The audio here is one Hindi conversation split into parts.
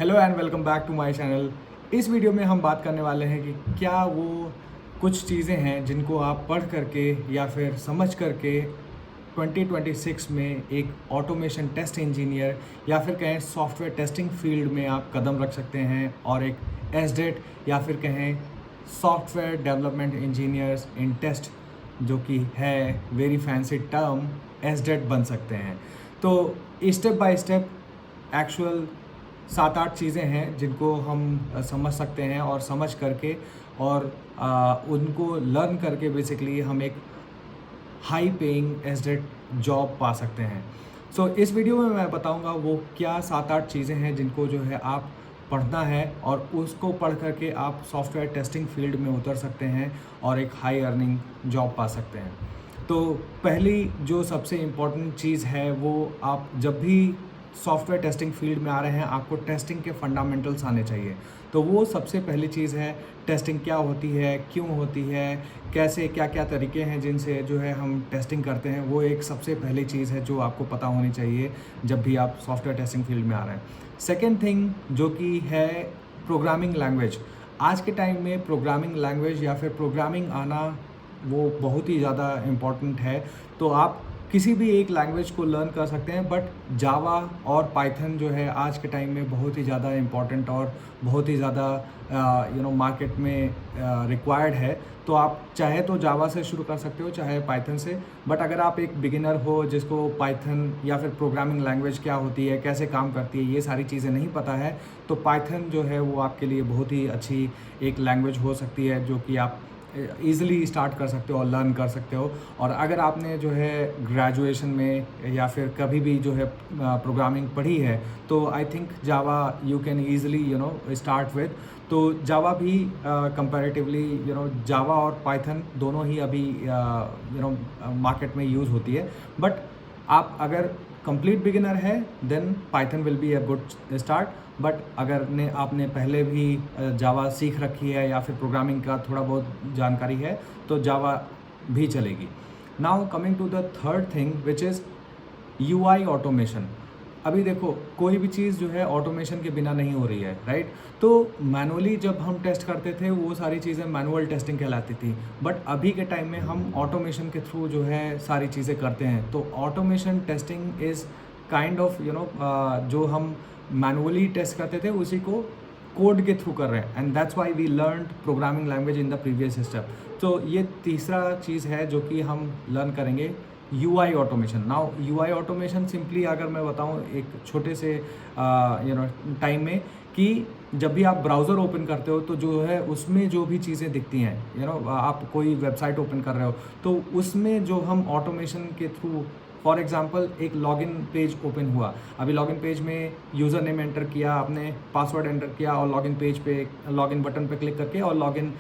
Hello and welcome back to my channel. इस वीडियो में हम बात करने वाले हैं कि क्या वो कुछ चीज़ें हैं जिनको आप पढ़ करके या फिर समझ करके 2026 में एक ऑटोमेशन टेस्ट इंजीनियर या फिर कहें सॉफ्टवेयर टेस्टिंग फील्ड में आप कदम रख सकते हैं और एक एसडेट या फिर कहें सॉफ्टवेयर डेवलपमेंट इंजीनियर्स इन टेस्ट, जो कि है वेरी फैंसी टर्म, एसडेट बन सकते हैं। तो स्टेप बाय स्टेप एक्चुअल 7-8 चीज़ें हैं जिनको हम समझ सकते हैं और समझ करके और उनको लर्न करके बेसिकली हम एक हाई पेइंग एसडेट जॉब पा सकते हैं। सो इस वीडियो में मैं बताऊंगा वो क्या 7-8 चीज़ें हैं जिनको जो है आप पढ़ना है और उसको पढ़ करके आप सॉफ्टवेयर टेस्टिंग फील्ड में उतर सकते हैं और एक हाई अर्निंग जॉब पा सकते हैं। तो पहली जो सबसे इम्पॉर्टेंट चीज़ है वो, आप जब भी सॉफ्टवेयर टेस्टिंग फील्ड में आ रहे हैं आपको टेस्टिंग के फंडामेंटल्स आने चाहिए। तो वो सबसे पहली चीज़ है, टेस्टिंग क्या होती है, क्यों होती है, कैसे क्या क्या तरीके हैं जिनसे जो है हम टेस्टिंग करते हैं, वो एक सबसे पहली चीज़ है जो आपको पता होनी चाहिए जब भी आप सॉफ्टवेयर टेस्टिंग फील्ड में आ रहे हैं। सेकेंड थिंग जो कि है प्रोग्रामिंग लैंग्वेज। आज के टाइम में प्रोग्रामिंग लैंग्वेज या फिर प्रोग्रामिंग आना वो बहुत ही ज़्यादा इम्पॉर्टेंट है। तो आप किसी भी एक लैंग्वेज को लर्न कर सकते हैं, बट जावा और पाइथन जो है आज के टाइम में बहुत ही ज़्यादा इम्पॉर्टेंट और बहुत ही ज़्यादा मार्केट में रिक्वायर्ड है। तो आप चाहे तो जावा से शुरू कर सकते हो, चाहे पाइथन से। बट अगर आप एक बिगिनर हो जिसको पाइथन या फिर प्रोग्रामिंग लैंग्वेज क्या होती है, कैसे काम करती है, ये सारी चीज़ें नहीं पता है, तो पाइथन जो है वो आपके लिए बहुत ही अच्छी एक लैंग्वेज हो सकती है जो कि आप ईज़िली स्टार्ट कर सकते हो और लर्न कर सकते हो। और अगर आपने जो है ग्रेजुएशन में या फिर कभी भी जो है प्रोग्रामिंग पढ़ी है तो I think Java you can easily start with. तो जावा भी कंपैरेटिवली जावा और पाइथन दोनों ही अभी मार्केट में यूज़ होती है। बट आप अगर कंप्लीट बिगिनर है then Python will be a good start. But अगर आपने पहले भी जावा सीख रखी है या फिर प्रोग्रामिंग का थोड़ा बहुत जानकारी है तो जावा भी चलेगी। Now coming to the third thing which is UI automation. अभी देखो, कोई भी चीज़ जो है ऑटोमेशन के बिना नहीं हो रही है, राइट। तो मैनुअली जब हम टेस्ट करते थे वो सारी चीज़ें मैनुअल टेस्टिंग कहलाती थी, बट अभी के टाइम में हम ऑटोमेशन के थ्रू जो है सारी चीज़ें करते हैं। तो automation testing is kind of जो हम मैनुअली टेस्ट करते थे उसी को कोड के थ्रू कर रहे हैं, and that's why we learn programming language in the previous step. तो ये तीसरा चीज़ है जो कि हम लर्न करेंगे, UI automation. Now UI automation simply अगर मैं बताऊं एक छोटे से टाइम में, कि जब भी आप ब्राउज़र ओपन करते हो तो जो है उसमें जो भी चीज़ें दिखती हैं, आप कोई वेबसाइट ओपन कर रहे हो तो उसमें जो हम ऑटोमेशन के थ्रू, फॉर एग्जांपल एक लॉगिन पेज ओपन हुआ, अभी लॉगिन पेज में यूज़र नेम एंटर किया, आपने पासवर्ड एंटर किया और लॉगिन पेज पे, लॉगिन बटन पे क्लिक करके और लॉगिन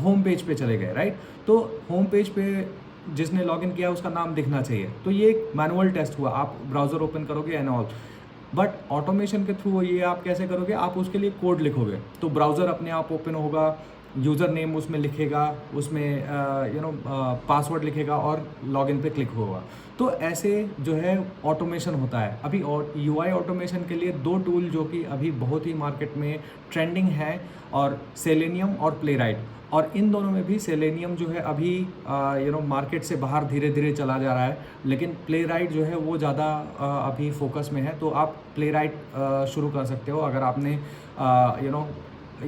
होम पेज पे चले गए, राइट। तो होम पेज पे जिसने लॉगिन किया उसका नाम दिखना चाहिए। तो ये एक मैनुअल टेस्ट हुआ, आप ब्राउज़र ओपन करोगे एंड ऑल। बट ऑटोमेशन के थ्रू ये आप कैसे करोगे, आप उसके लिए कोड लिखोगे तो ब्राउज़र अपने आप ओपन होगा, यूज़र नेम उसमें लिखेगा, उसमें पासवर्ड लिखेगा और लॉगिन पे क्लिक होगा। तो ऐसे जो है ऑटोमेशन होता है। अभी और UI ऑटोमेशन के लिए दो टूल जो कि अभी बहुत ही मार्केट में ट्रेंडिंग है, और सेलेनियम और प्लेराइट। और इन दोनों में भी सेलेनियम जो है अभी मार्केट से बाहर धीरे धीरे चला जा रहा है, लेकिन प्लेराइट जो है वो ज़्यादा अभी फोकस में है। तो आप प्लेराइट शुरू कर सकते हो अगर आपने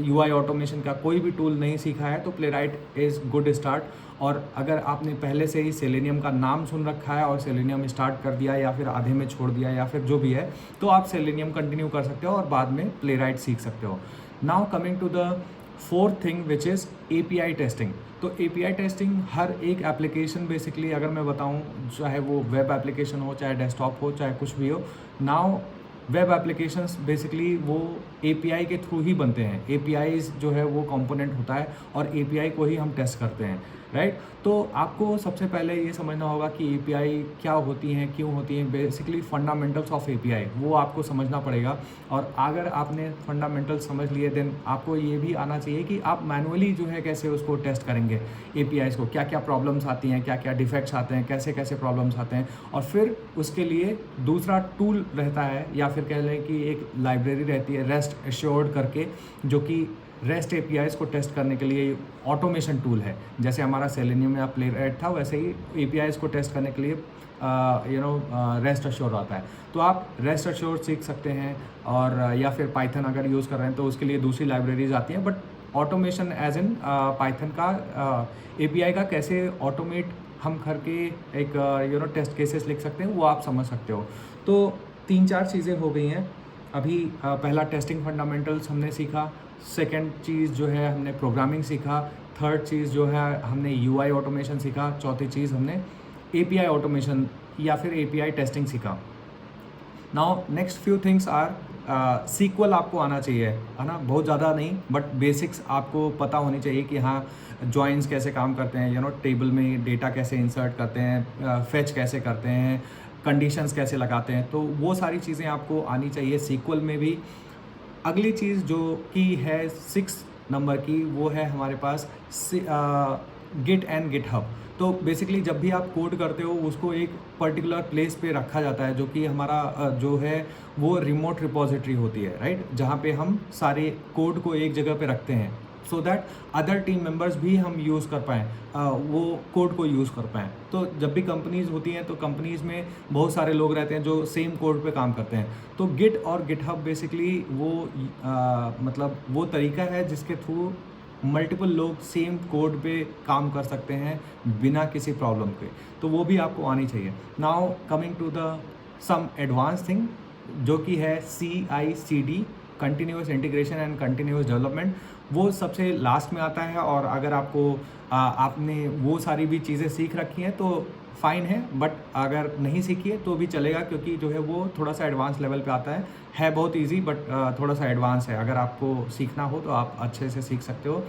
UI ऑटोमेशन का कोई भी टूल नहीं सीखा है, तो प्लेराइट इज़ गुड स्टार्ट। और अगर आपने पहले से ही सेलेनियम का नाम सुन रखा है और सेलेनियम स्टार्ट कर दिया या फिर आधे में छोड़ दिया या फिर जो भी है, तो आप सेलेनियम कंटिन्यू कर सकते हो और बाद में प्लेराइट सीख सकते हो। Now coming to the fourth thing which is API testing. तो API टेस्टिंग हर एक एप्लीकेशन, बेसिकली अगर मैं बताऊं, चाहे वो वेब एप्लीकेशन हो, चाहे डेस्कटॉप हो, चाहे कुछ भी हो, नाउ वेब एप्लीकेशंस बेसिकली वो API के थ्रू ही बनते हैं। APIs जो है वो कंपोनेंट होता है और API को ही हम टेस्ट करते हैं। राइट। तो आपको सबसे पहले ये समझना होगा कि API क्या होती हैं, क्यों होती हैं, बेसिकली फंडामेंटल्स ऑफ API वो आपको समझना पड़ेगा। और अगर आपने फंडामेंटल्स समझ लिए देन आपको ये भी आना चाहिए कि आप मैनुअली जो है कैसे उसको टेस्ट करेंगे APIs को, क्या क्या प्रॉब्लम्स आती हैं, क्या क्या डिफेक्ट्स आते हैं, कैसे कैसे प्रॉब्लम्स आते हैं। और फिर उसके लिए दूसरा टूल रहता है या फिर कह लें कि एक लाइब्रेरी रहती है रेस्ट एश्योर्ड करके, जो कि रेस्ट APIs को टेस्ट करने के लिए ऑटोमेशन टूल है। जैसे हमारा सेलेनियम या प्लेराइट था, वैसे ही APIs को टेस्ट करने के लिए रेस्ट एश्योर्ड आता है। तो आप रेस्ट एश्योर्ड सीख सकते हैं, और या फिर पाइथन अगर यूज़ कर रहे हैं तो उसके लिए दूसरी लाइब्रेरीज आती हैं। But automation as in Python का API का कैसे ऑटोमेट हम करके एक टेस्ट केसेस लिख सकते हैं, वो आप समझ सकते हो। तो 3-4 चीज़ें हो गई हैं अभी। पहला टेस्टिंग फंडामेंटल्स हमने सीखा, सेकंड चीज़ जो है हमने प्रोग्रामिंग सीखा, थर्ड चीज़ जो है हमने UI ऑटोमेशन सीखा, चौथी चीज़ हमने API ऑटोमेशन या फिर API टेस्टिंग सीखा। Now next few things are SQL आपको आना चाहिए, है ना, बहुत ज़्यादा नहीं बट बेसिक्स आपको पता होनी चाहिए कि हाँ जॉइंस कैसे काम करते हैं, टेबल में डेटा कैसे इंसर्ट करते हैं, फेच कैसे करते हैं, कंडीशंस कैसे लगाते हैं, तो वो सारी चीज़ें आपको आनी चाहिए SQL में भी। अगली चीज़ जो कि है 6 नंबर की, वो है हमारे पास गिट एंड गिटहब। तो बेसिकली जब भी आप कोड करते हो उसको एक पर्टिकुलर प्लेस पे रखा जाता है, जो कि हमारा जो है वो रिमोट रिपोजिटरी होती है, राइट, जहाँ पे हम सारे कोड को एक जगह पे रखते हैं so that other team members भी हम यूज़ कर पाएँ, वो कोड को यूज़ कर पाएँ। तो जब भी कंपनीज़ होती हैं तो कंपनीज़ में बहुत सारे लोग रहते हैं जो सेम कोड पे काम करते हैं। तो गिट और गिटहब बेसिकली वो मतलब वो तरीका है जिसके थ्रू मल्टीपल लोग सेम कोड पे काम कर सकते हैं बिना किसी प्रॉब्लम के, तो वो भी आपको आनी चाहिए। Now coming to the some advance thing जो कि है CI/CD, continuous integration and continuous development, वो सबसे लास्ट में आता है। और अगर आपको आपने वो सारी भी चीज़ें सीख रखी हैं तो फ़ाइन है, बट अगर नहीं सीखी है तो भी चलेगा, क्योंकि जो है वो थोड़ा सा एडवांस लेवल पे आता है बहुत इजी बट थोड़ा सा एडवांस है। अगर आपको सीखना हो तो आप अच्छे से सीख सकते हो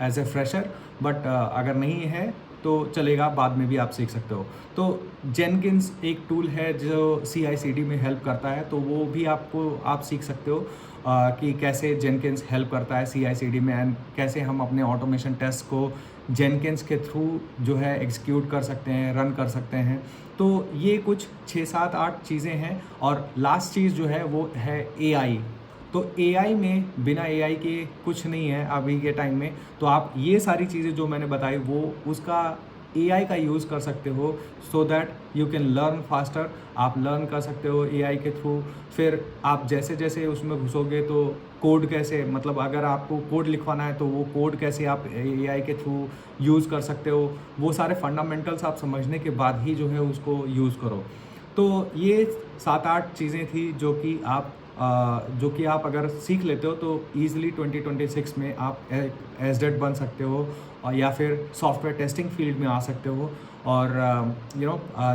एज ए फ्रेशर, बट अगर नहीं है तो चलेगा, बाद में भी आप सीख सकते हो। तो जेनकिंस एक टूल है जो CI/CD में हेल्प करता है, तो वो भी आप सीख सकते हो कि कैसे जेनकिंस हेल्प करता है CI/CD में, एंड कैसे हम अपने ऑटोमेशन टेस्ट को जेनकिंस के थ्रू जो है एग्जीक्यूट कर सकते हैं, रन कर सकते हैं। तो ये कुछ 6-7-8 चीज़ें हैं। और लास्ट चीज़ जो है वो है AI। तो AI में बिना AI के कुछ नहीं है अभी के टाइम में। तो आप ये सारी चीज़ें जो मैंने बताई वो उसका AI का यूज़ कर सकते हो so that you can learn faster. आप लर्न कर सकते हो AI के थ्रू। फिर आप जैसे जैसे उसमें घुसोगे तो कोड कैसे, मतलब अगर आपको कोड लिखवाना है तो वो कोड कैसे आप AI के थ्रू यूज़ कर सकते हो, वो सारे फंडामेंटल्स आप समझने के बाद ही जो है उसको यूज़ करो। तो ये 7-8 चीज़ें थी जो कि आप अगर सीख लेते हो तो ईज़िली 2026 में आप SDET बन सकते हो, और या फिर सॉफ्टवेयर टेस्टिंग फील्ड में आ सकते हो। और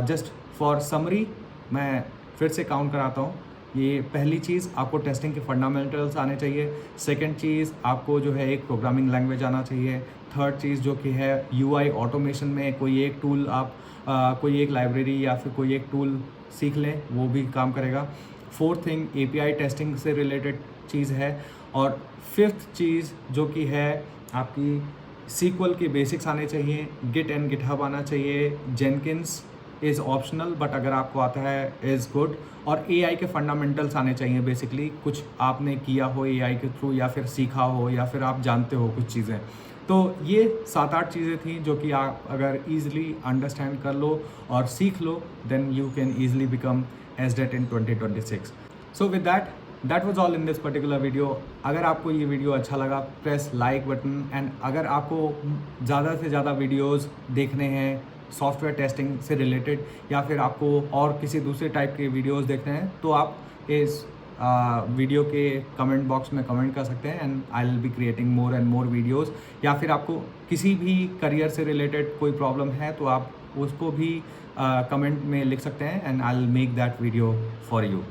जस्ट फॉर समरी मैं फिर से काउंट कराता हूँ। ये पहली चीज़, आपको टेस्टिंग के फंडामेंटल्स आने चाहिए। सेकंड चीज़, आपको जो है एक प्रोग्रामिंग लैंग्वेज आना चाहिए। थर्ड चीज़ जो कि है UI ऑटोमेशन में कोई एक टूल आप कोई एक लाइब्रेरी या फिर कोई एक टूल सीख लें, वो भी काम करेगा। फोर्थ थिंग API टेस्टिंग से रिलेटेड चीज़ है। और फिफ्थ चीज़ जो कि है आपकी SQL के बेसिक्स आने चाहिए, गिट एंड गिटहब आना चाहिए, जेनकिंस इज़ ऑप्शनल बट अगर आपको आता है इज़ गुड। और AI के फंडामेंटल्स आने चाहिए, बेसिकली कुछ आपने किया हो AI के थ्रू या फिर सीखा हो या फिर आप जानते हो कुछ चीज़ें। तो ये 7-8 चीज़ें थी जो कि आप अगर ईज़िली अंडरस्टैंड कर लो और सीख लो then you can easily become SDET in 2026. So with that was all in this particular video. अगर आपको ये वीडियो अच्छा लगा प्रेस लाइक बटन, एंड अगर आपको ज़्यादा से ज़्यादा वीडियोस देखने हैं सॉफ्टवेयर टेस्टिंग से रिलेटेड या फिर आपको और किसी दूसरे टाइप के वीडियोस देखने हैं तो आप इस वीडियो के कमेंट बॉक्स में कमेंट कर सकते हैं, and I will be creating more and more videos. या फिर आपको किसी भी करियर से रिलेटेड कोई प्रॉब्लम है तो आप उसको भी कमेंट में लिख सकते हैं, and I will make that video for you.